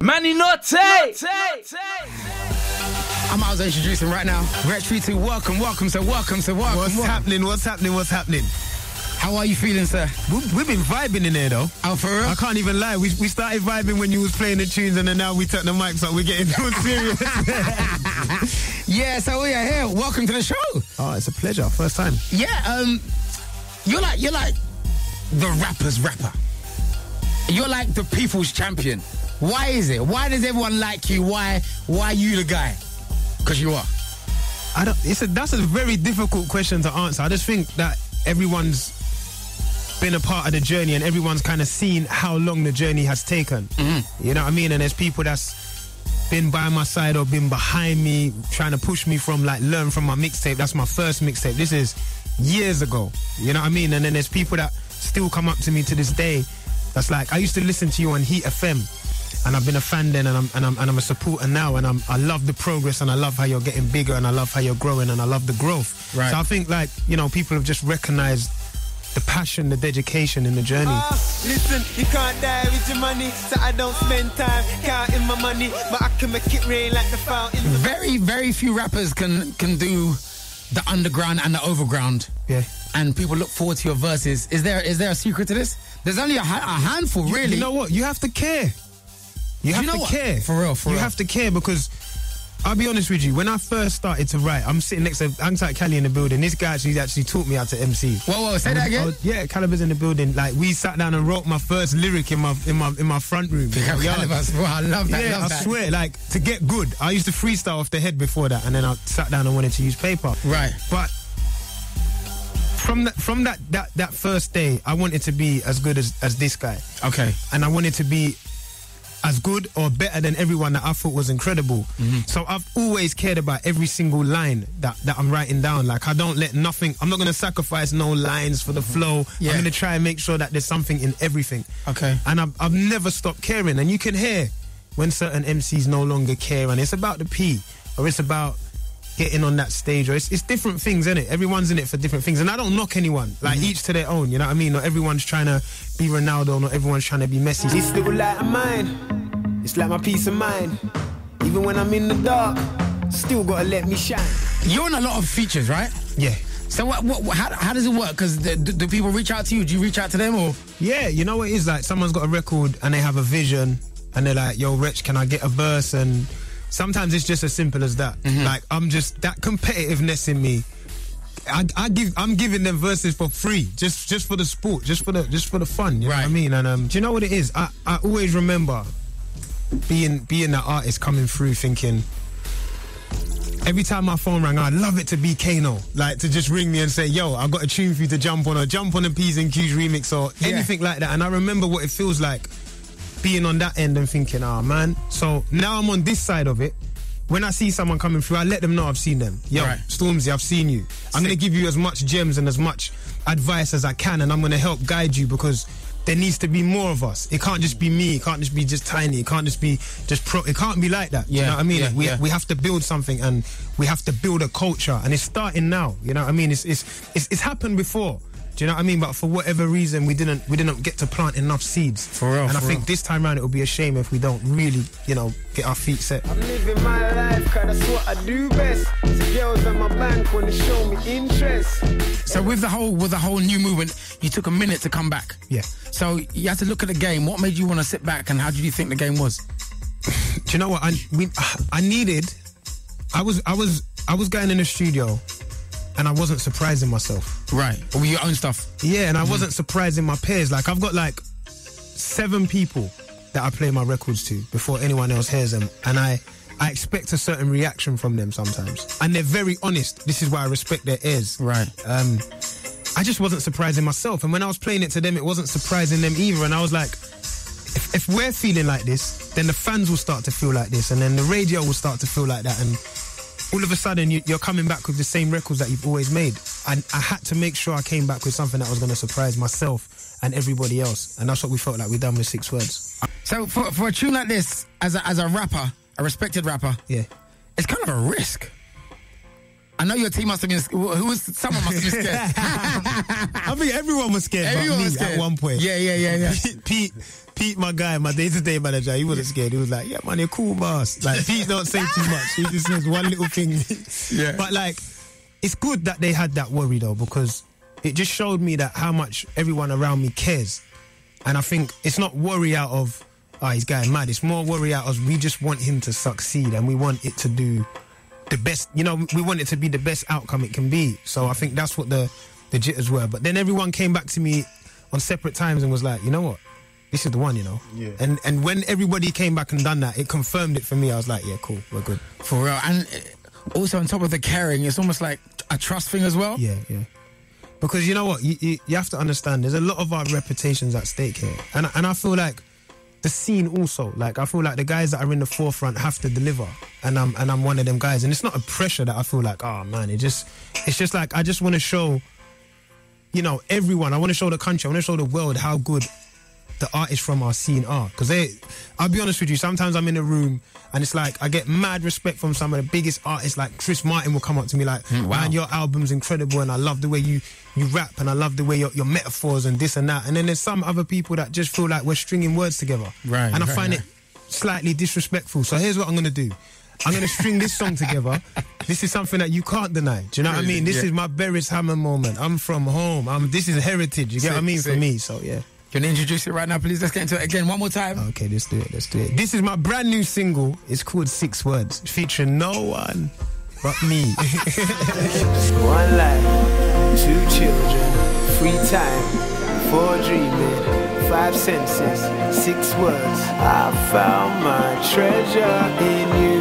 Manny Norte. I'm out to introduce him right now. Wretch 3-2, welcome. What's happening? How are you feeling, sir? We've been vibing in there, though. Oh, for real? I can't even lie. We started vibing when you was playing the tunes, and then now we turn the mics up. We're getting real serious. Yeah, so we are here. Welcome to the show. Oh, it's a pleasure. First time. Yeah, you're like the rapper's rapper. You're like the people's champion. Why is it? Why does everyone like you? Why you the guy? Because you are. That's a very difficult question to answer. I just think that everyone's been a part of the journey and everyone's kind of seen how long the journey has taken. Mm-hmm. You know what I mean? And there's people that's been by my side or been behind me trying to push me from, like, learn from my mixtape. That's my first mixtape. This is years ago. You know what I mean? And then there's people that still come up to me to this day that's like, I used to listen to you on Heat FM and I've been a fan then and I'm a supporter now, and I love the progress and I love how you're getting bigger and I love how you're growing and I love the growth. Right. So I think, like, you know, people have just recognised the passion, the dedication in the journey. Listen, you can't die with your money, so I don't spend time counting my money, but I can make it rain like the fountain. Very, very few rappers can do the underground and the overground. Yeah. And people look forward to your verses. Is there a secret to this? There's only a handful, really. You know what? You have to care. You have to care. For real. You have to care, because I'll be honest with you, when I first started to write, I'm sitting next to Xtra Cali in the building. This guy actually taught me how to MC. Whoa, say that again? Yeah, Callibar's in the building. Like, we sat down and wrote my first lyric in my front room. I love that. Yeah, I swear, like, to get good, I used to freestyle off the head before that, and then I sat down and wanted to use paper. Right. But from that first day, I wanted to be as good as this guy. Okay. And I wanted to be as good or better than everyone that I thought was incredible. Mm-hmm. So I've always cared about every single line that I'm writing down. Like, I don't let nothing, I'm not going to sacrifice no lines for the flow. Yeah. I'm going to try and make sure that there's something in everything. Okay. And I've never stopped caring. And you can hear when certain MCs no longer care, and it's about the P, or it's about getting on that stage, or it's different things, isn't it? Everyone's in it for different things, and I don't knock anyone. Like, each to their own, you know what I mean? Not everyone's trying to be Ronaldo, not everyone's trying to be Messi. This little light of mine, it's like my peace of mind. Even when I'm in the dark, still gotta let me shine. You're on a lot of features, right? Yeah. So how does it work? Because do people reach out to you? Do you reach out to them, or? Yeah, you know what it is? Like, someone's got a record and they have a vision and they're like, yo, Wretch, can I get a verse? And sometimes it's just as simple as that. Mm-hmm. Like, I'm just, that competitiveness in me, I'm giving them verses for free, just for the sport, just for the fun. You know what I mean? And do you know what it is? I always remember being that artist coming through, thinking, every time my phone rang, I'd love it to be Kano, like, to just ring me and say, yo, I've got a tune for you to jump on a P's and Q's remix or anything like that. And I remember what it feels like being on that end and thinking, man. So now I'm on this side of it. When I see someone coming through, I let them know I've seen them. Yo, Stormzy, I've seen you. I'm going to give you as much gems and as much advice as I can, and I'm going to help guide you, because there needs to be more of us. It can't just be me. It can't just be just Tiny. It can't just be just pro. It can't be like that. You know what I mean? We have to build something, and we have to build a culture, and it's starting now. You know what I mean? It's happened before. Do you know what I mean? But for whatever reason, we didn't get to plant enough seeds. For real. And I think this time around, it will be a shame if we don't really, get our feet set. I'm living my life, cause that's what I do best. So girls at my bank wanna show me interest. So with the whole new movement, you took a minute to come back. Yeah. So you had to look at the game. What made you want to sit back, and how did you think the game was? Do you know what? I was going in the studio, and I wasn't surprising myself. Right. With your own stuff. Yeah, and I wasn't surprising my peers. Like, I've got like 7 people that I play my records to before anyone else hears them, and I expect a certain reaction from them sometimes. And they're very honest. This is why I respect their ears. Right. I just wasn't surprising myself. And when I was playing it to them, it wasn't surprising them either. And I was like, if we're feeling like this, then the fans will start to feel like this, and then the radio will start to feel like that, and all of a sudden you're coming back with the same records that you've always made. And I had to make sure I came back with something that was going to surprise myself and everybody else. And that's what we felt like we'd done with 6 Words. So for a tune like this, as a rapper, a respected rapper, yeah, it's kind of a risk. I know your team must have been. Someone must have been scared. I think everyone was scared. Everyone was scared at one point. Yeah. Pete, my guy, my day-to-day manager, he wasn't scared. He was like, "Yeah, man, you're cool, boss." Like Pete don't say too much. He just says one little thing. Yeah. But like, it's good that they had that worry though, because it just showed me that how much everyone around me cares. And I think it's not worry out of, he's going mad. It's more worry out of, we just want him to succeed and we want it to do the best, we want it to be the best outcome it can be. So I think that's what the jitters were. But then everyone came back to me on separate times and was like, you know what? This is the one, Yeah. And when everybody came back and done that, it confirmed it for me. I was like, yeah, cool, we're good. For real. And also on top of the caring, it's almost like a trust thing as well. Yeah. Because you know what? You have to understand, there's a lot of our reputations at stake here. And I feel like the scene also, like I feel like the guys that are in the forefront have to deliver, and I'm one of them guys. And it's not a pressure that I feel like, oh man, it's just like I just want to show, everyone. I want to show the country, I want to show the world how good the artists from our scene are. Because I'll be honest with you, sometimes I'm in a room and it's like I get mad respect from some of the biggest artists. Like Chris Martin will come up to me like, man, your album's incredible and I love the way you rap and I love the way your metaphors and this and that. And then there's some other people that just feel like we're stringing words together. Right. And I find it slightly disrespectful. So here's what I'm going to do. I'm going to string this song together. This is something that you can't deny. Do you know what I mean? This is my Beres Hammond moment. I'm from home. This is heritage. You get what I mean? For me, so yeah. Can you introduce it right now, please? Let's get into it again one more time. Okay, let's do it. This is my brand new single. It's called 6 Words, featuring no one but me. 1 life, 2 children, free time, 4 dreaming, 5 senses, 6 words. I found my treasure in you.